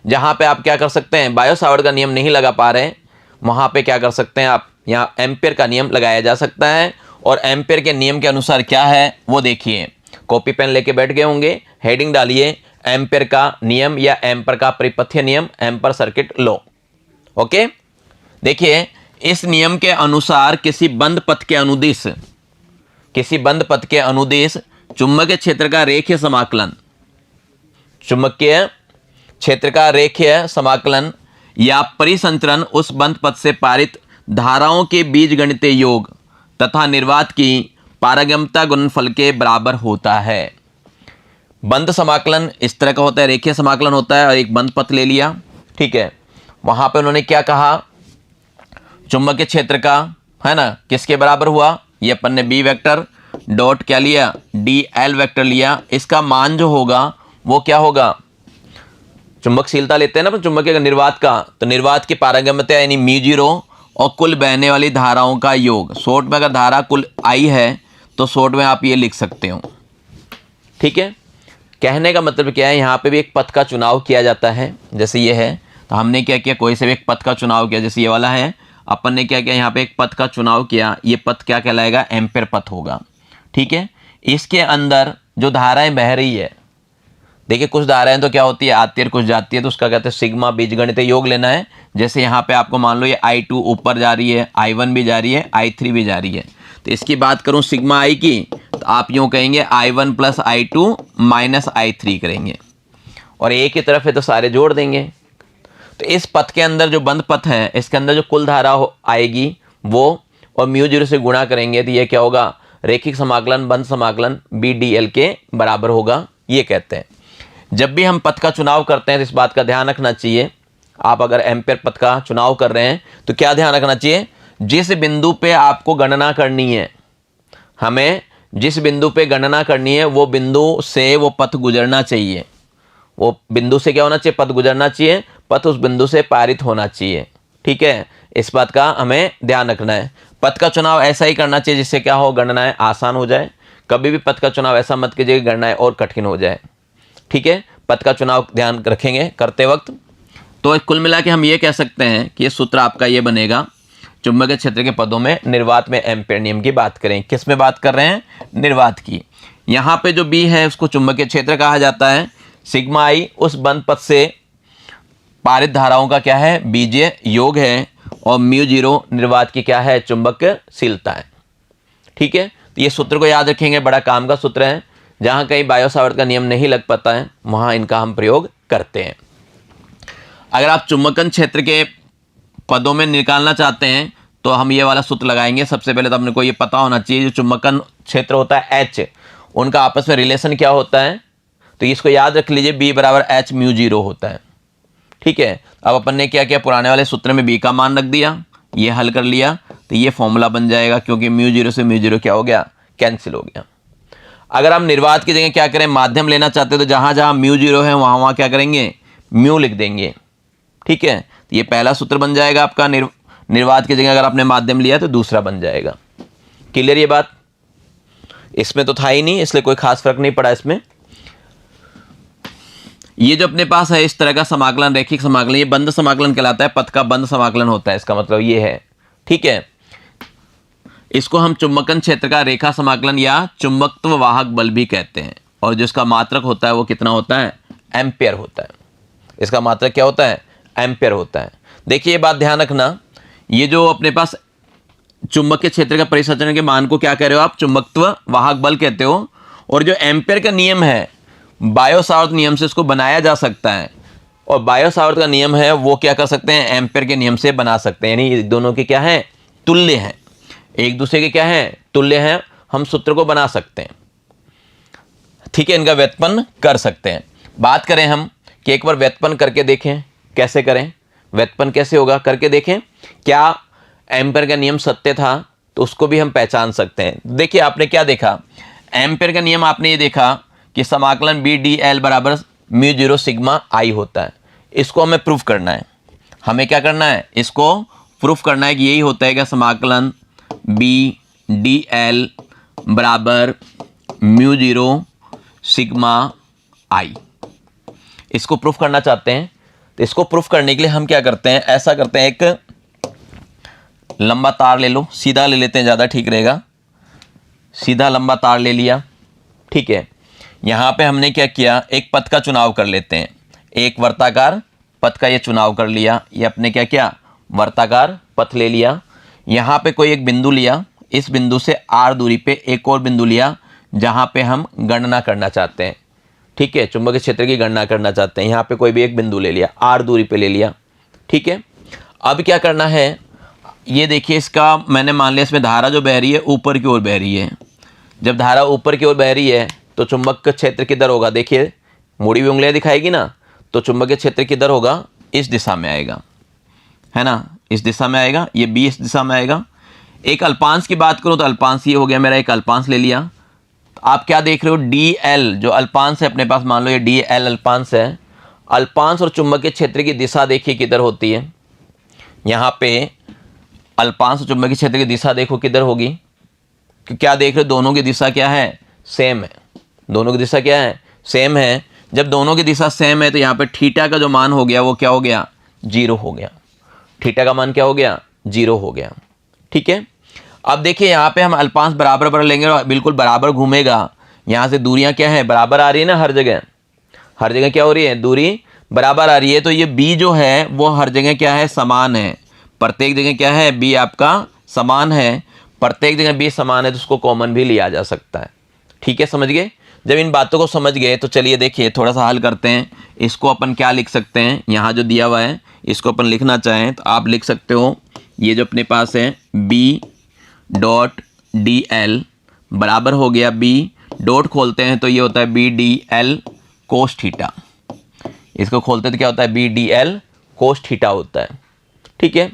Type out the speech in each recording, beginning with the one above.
जहां पे आप क्या कर सकते हैं, बायो सावर्ट का नियम नहीं लगा पा रहे हैं, वहां पे क्या कर सकते हैं आप, यहाँ एम्पियर का नियम लगाया जा सकता है। और एम्पियर के नियम के अनुसार क्या है वो देखिए, कॉपी पेन लेके बैठ गए होंगे, हेडिंग डालिए एम्पियर का नियम या एम्पियर का परिपथ्य नियम, एम्पियर सर्किट लॉ। ओके, देखिए इस नियम के अनुसार किसी बंद पथ के अनुदिश चुंबकीय क्षेत्र का रेखीय समाकलन, चुंबकीय क्षेत्र का रेखीय समाकलन या परिसंचरण उस बंद पथ से पारित धाराओं के बीजगणितीय योग तथा निर्वात की पारगम्यता गुणनफल के बराबर होता है। बंद समाकलन इस तरह का होता है, रेखीय समाकलन होता है, और एक बंद पथ ले लिया, ठीक है। वहां पे उन्होंने क्या कहा, चुंबकीय क्षेत्र का, है ना, किसके बराबर हुआ, ये अपन ने बी वेक्टर डॉट क्या लिया, डी एल वेक्टर लिया। इसका मान जो होगा वो क्या होगा, चुंबकशीलता लेते हैं ना चुंबकीय निर्वात का, तो निर्वात की पारगम्यता यानी μ0 और कुल बहने वाली धाराओं का योग। शॉर्ट में अगर धारा कुल आई है तो शॉर्ट में आप ये लिख सकते हो, ठीक है। कहने का मतलब क्या है, यहाँ पे भी एक पथ का चुनाव किया जाता है, जैसे ये है, तो हमने क्या किया, कोई से भी एक पथ का चुनाव किया, जैसे ये वाला है, अपन ने क्या किया, यहाँ पे एक पथ का चुनाव किया, ये पथ क्या कहलाएगा, एम्पियर पथ होगा, ठीक है। इसके अंदर जो धाराएं बह रही है, देखिए कुछ धाराएं तो क्या होती है, आती है, कुछ जाती है, तो उसका कहते हैं सिग्मा बीजगणितीय योग लेना है। जैसे यहाँ पे आपको मान लो ये I2 ऊपर जा रही है, I1 भी जा रही है, I3 भी जा रही है, तो इसकी बात करूँ सिग्मा आई की, तो आप यूँ कहेंगे I1 + I2 - I3 करेंगे, और एक ही तरफ है तो सारे जोड़ देंगे। तो इस पथ के अंदर जो बंद पथ है, इसके अंदर जो कुल धारा आएगी वो, और μ0 से गुणा करेंगे तो ये क्या होगा, रेखिक समाकलन बंद समाकलन BDL के बराबर होगा, ये कहते हैं। जब भी हम पथ का चुनाव करते हैं तो इस बात का ध्यान रखना चाहिए, आप अगर एम्पियर पथ का चुनाव कर रहे हैं तो क्या ध्यान रखना चाहिए, जिस बिंदु पे आपको गणना करनी है, हमें जिस बिंदु पे गणना करनी है वो बिंदु से वो पथ गुजरना चाहिए, वो बिंदु से क्या होना चाहिए, पथ गुजरना चाहिए, पथ उस बिंदु से पारित होना चाहिए, ठीक है। इस बात का हमें ध्यान रखना है। पथ का चुनाव ऐसा ही करना चाहिए जिससे क्या हो, गणनाएं आसान हो जाए। कभी भी पथ का चुनाव ऐसा मत कीजिए कि गणनाएं और कठिन हो जाए, ठीक है। पथ का चुनाव ध्यान रखेंगे करते वक्त। तो कुल मिला के हम ये कह सकते हैं कि ये सूत्र आपका ये बनेगा, चुंबकीय क्षेत्र के पदों में निर्वात में एम्पियर नियम की बात करें। किस में बात कर रहे हैं, निर्वात की। यहाँ पे जो बी है उसको चुंबकीय क्षेत्र कहा जाता है, सिग्मा आई उस बंद पथ से पारित धाराओं का क्या है, बीजीय योग है, और μ0 निर्वात की क्या है, चुंबकशीलता है, ठीक है। तो ये सूत्र को याद रखेंगे, बड़ा काम का सूत्र है। जहाँ कहीं बायो सावर्ट का नियम नहीं लग पाता है वहाँ इनका हम प्रयोग करते हैं। अगर आप चुंबकन क्षेत्र के पदों में निकालना चाहते हैं तो हम ये वाला सूत्र लगाएंगे। सबसे पहले तो अपने को ये पता होना चाहिए, जो चुंबकन क्षेत्र होता है H, उनका आपस में रिलेशन क्या होता है, तो इसको याद रख लीजिए, B = H μ0 होता है, ठीक है। अब अपन ने क्या किया, पुराने वाले सूत्र में B का मान रख दिया, ये हल कर लिया, तो ये फॉर्मूला बन जाएगा, क्योंकि μ0 से μ0 क्या हो गया, कैंसिल हो गया। अगर हम निर्वात की जगह क्या करें, माध्यम लेना चाहते हैं तो जहां जहां μ0 है वहां वहां क्या करेंगे, म्यू लिख देंगे, ठीक है। तो ये पहला सूत्र बन जाएगा आपका, निर्वात की जगह अगर आपने माध्यम लिया तो दूसरा बन जाएगा। क्लियर ये बात, इसमें तो था ही नहीं इसलिए कोई खास फर्क नहीं पड़ा इसमें। ये जो अपने पास है इस तरह का समाकलन, रैखिक समाकलन, ये बंद समाकलन कहलाता है, पथ का बंद समाकलन होता है, इसका मतलब ये है, ठीक है। इसको हम चुंबकन क्षेत्र का रेखा समाकलन या चुंबकत्व वाहक बल भी कहते हैं, और जो इसका मात्रक होता है वो कितना होता है, एम्पियर होता है। इसका मात्रक क्या होता है, एम्पियर होता है। देखिए ये बात ध्यान रखना, ये जो अपने पास चुंबकीय क्षेत्र का परिसंचरण के मान को क्या कह रहे हो आप, चुंबकत्व वाहक बल कहते हो। और जो एम्पियर का नियम है, बायो सावर्ट नियम से इसको बनाया जा सकता है, और बायो सावर्ट का नियम है वो क्या कर सकते हैं, एम्पियर के नियम से बना सकते हैं, यानी दोनों के क्या है, तुल्य हैं, एक दूसरे के क्या है, तुल्य हैं। हम सूत्र को बना सकते हैं, ठीक है, इनका व्युत्पन्न कर सकते हैं। बात करें हम कि एक बार व्युत्पन्न करके देखें, कैसे करें, व्युत्पन्न कैसे होगा करके देखें, क्या एम्पियर का नियम सत्य था, तो उसको भी हम पहचान सकते हैं। देखिए आपने क्या देखा, एम्पियर का नियम आपने ये देखा कि समाकलन BDL = μ0 सिग्मा आई होता है। इसको हमें प्रूफ करना है, हमें क्या करना है, इसको प्रूफ करना है कि यही होता है क्या, समाकलन BDL = μ0 सिग्मा आई। इसको प्रूफ करना चाहते हैं तो इसको प्रूफ करने के लिए हम क्या करते हैं, ऐसा करते हैं, एक लंबा तार ले लो, सीधा ले लेते हैं, ज़्यादा ठीक रहेगा। सीधा लंबा तार ले लिया, ठीक है। यहाँ पे हमने क्या किया, एक पथ का चुनाव कर लेते हैं, एक वर्ताकार पथ का ये चुनाव कर लिया। ये अपने क्या किया, वर्ताकार पथ ले लिया। यहाँ पे कोई एक बिंदु लिया, इस बिंदु से r दूरी पे एक और बिंदु लिया जहाँ पे हम गणना करना चाहते हैं, ठीक है, चुंबकीय क्षेत्र की गणना करना चाहते हैं। यहाँ पे कोई भी एक बिंदु ले लिया, r दूरी पे ले लिया, ठीक है। अब क्या करना है, ये देखिए, इसका मैंने मान लिया इसमें धारा जो बह रही है ऊपर की ओर बह रही है। जब धारा ऊपर की ओर बह रही है तो चुंबक क्षेत्र किधर होगा, देखिए मुड़ी हुई उंगलियां दिखाएगी ना, तो चुंबकीय क्षेत्र किधर होगा, इस दिशा में आएगा, है ना, इस दिशा में आएगा। ये बी इस दिशा में आएगा। एक अल्पांश की बात करूं तो अल्पांश ये हो गया मेरा, एक अल्पांश ले लिया। तो आप क्या देख रहे हो, डी एल जो अल्पांश है अपने पास, मान लो ये डी एल अल्पांश है। अल्पांश और चुंबकीय क्षेत्र की दिशा देखिए किधर होती है, यहाँ पे अल्पांश और चुंबकीय क्षेत्र की दिशा देखो किधर होगी, कि क्या देख रहे हो, दोनों की दिशा क्या है, सेम है। दोनों की दिशा क्या है, सेम है। जब दोनों की दिशा सेम है तो यहाँ पे थीटा का जो मान हो गया वो क्या हो गया, 0 हो गया। थीटा का मान क्या हो गया, 0 हो गया, ठीक है। अब देखिए यहाँ पे हम अल्पांश बराबर बराबर लेंगे और बिल्कुल बराबर घूमेगा। यहाँ से दूरियाँ क्या है, बराबर आ रही है ना, हर जगह क्या हो रही है, दूरी बराबर आ रही है। तो ये बी जो है वो हर जगह क्या है, समान है। प्रत्येक जगह क्या है, बी आपका समान है। प्रत्येक जगह बी समान है तो उसको कॉमन भी लिया जा सकता है, ठीक है, समझ गए। जब इन बातों को समझ गए तो चलिए देखिए थोड़ा सा हल करते हैं। इसको अपन क्या लिख सकते हैं, यहाँ जो दिया हुआ है इसको अपन लिखना चाहें तो आप लिख सकते हो, ये जो अपने पास है बी डॉट डी एल बराबर हो गया, बी डॉट खोलते हैं तो ये होता है B D L cos theta. इसको खोलते तो क्या होता है, B D L cos theta होता है, ठीक है।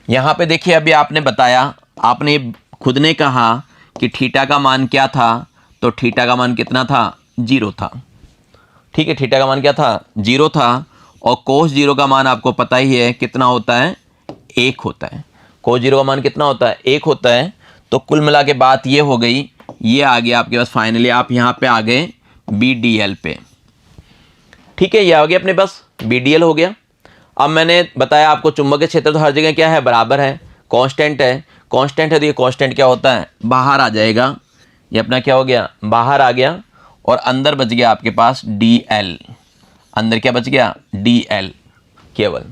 यहाँ पे देखिए अभी आपने बताया, आपने खुद ने कहा कि थीटा का मान क्या था, तो थीटा का मान कितना था, 0 था, ठीक है। थीटा का मान क्या था, 0 था। और कोस 0 का मान आपको पता ही है कितना होता है, 1 होता है। कोस 0 का मान कितना होता है, 1 होता है। तो कुल मिला के बात ये हो गई, ये आ गया आपके पास फाइनली, आप यहाँ पे आ गए बी डी एल पे, ठीक है। ये आ गया अपने पास बी डी एल हो गया। अब मैंने बताया आपको चुंबकीय क्षेत्र तो हर जगह क्या है, बराबर है, कांस्टेंट है। कांस्टेंट है तो ये कांस्टेंट क्या होता है, बाहर आ जाएगा। ये अपना क्या हो गया, बाहर आ गया। और अंदर बच गया आपके पास डी एल, अंदर क्या बच गया, डी एल केवल।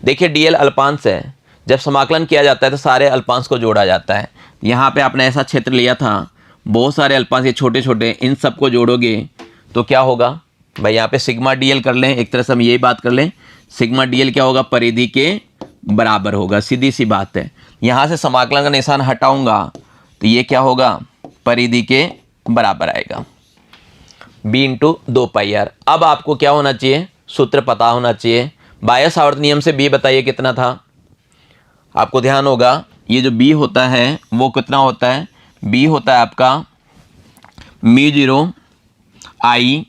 देखिए डी एल अल्पांश है, जब समाकलन किया जाता है तो सारे अल्पांश को जोड़ा जाता है। यहाँ पे आपने ऐसा क्षेत्र लिया था, बहुत सारे अल्पांश ये छोटे छोटे, इन सबको जोड़ोगे तो क्या होगा भाई, यहाँ पे सिग्मा डी एल कर लें, एक तरह से हम यही बात कर लें, सिग्मा डी एल क्या होगा, परिधि के बराबर होगा, सीधी सी बात है। यहाँ से समाकलन का निशान हटाऊंगा तो ये क्या होगा, परिधि के बराबर आएगा, b इंटू 2πr। अब आपको क्या होना चाहिए, सूत्र पता होना चाहिए। बायस सावर्त नियम से b बताइए कितना था, आपको ध्यान होगा ये जो b होता है वो कितना होता है, b होता है आपका μ0 i,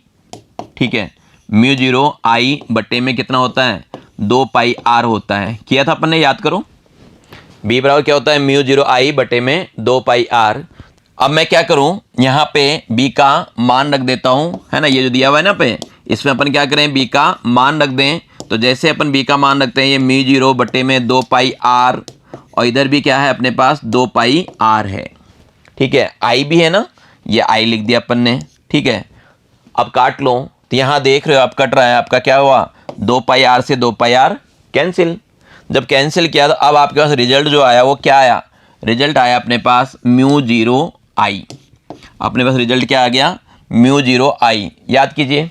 ठीक है, μ0 i बट्टे में कितना होता है, 2πr होता है। किया था अपन ने, याद करो, b बराबर क्या होता है, μ0 i बट्टे में 2πr। अब मैं क्या करूं, यहाँ पे b का मान रख देता हूं, है ना, ये जो दिया हुआ है ना पे, इसमें अपन क्या करें, b का मान रख दें। तो जैसे अपन b का मान रखते हैं, ये μ0 बटे में 2πr, और इधर भी क्या है अपने पास 2πr है, ठीक है। i भी है ना, ये i लिख दिया अपन ने, ठीक है। अब काट लो तो यहाँ देख रहे हो आप कट रहा है, आपका क्या हुआ, 2πr से 2πr कैंसिल। जब कैंसिल किया तो अब आपके पास रिजल्ट जो आया वो क्या आया, रिजल्ट आया अपने पास μ0 i, अपने पास रिजल्ट क्या आ गया, μ0 i। याद कीजिए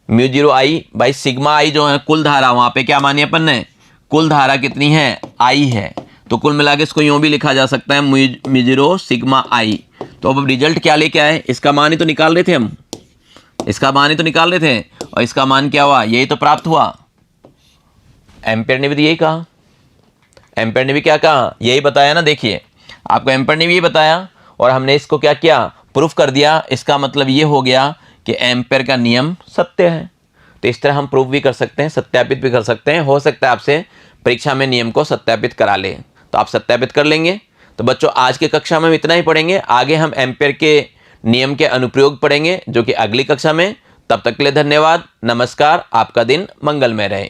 μ0 i भाई, सिग्मा i जो है कुल धारा, वहां पे क्या मानी अपन ने, कुल धारा कितनी है, i है। तो कुल मिला के इसको यूं भी लिखा जा सकता है μ0 सिग्मा i। तो अब रिजल्ट क्या लेके आए, इसका मान ही तो निकाल रहे थे हम, इसका मान ही तो निकाल रहे थे, और इसका मान क्या हुआ, यही तो प्राप्त हुआ। एम्पेयर ने भी यही कहा, एम्पेयर ने भी क्या कहा, यही बताया ना। देखिए आपको एम्पेयर ने भी यही बताया और हमने इसको क्या किया, प्रूफ कर दिया। इसका मतलब ये हो गया कि एम्पेयर का नियम सत्य है। तो इस तरह हम प्रूफ भी कर सकते हैं, सत्यापित भी कर सकते हैं। हो सकता है आपसे परीक्षा में नियम को सत्यापित करा ले, तो आप सत्यापित कर लेंगे। तो बच्चों आज के कक्षा में हम इतना ही पढ़ेंगे, आगे हम एम्पेयर के नियम के अनुप्रयोग पढ़ेंगे जो कि अगली कक्षा में। तब तक के लिए धन्यवाद, नमस्कार, आपका दिन मंगलमय रहे।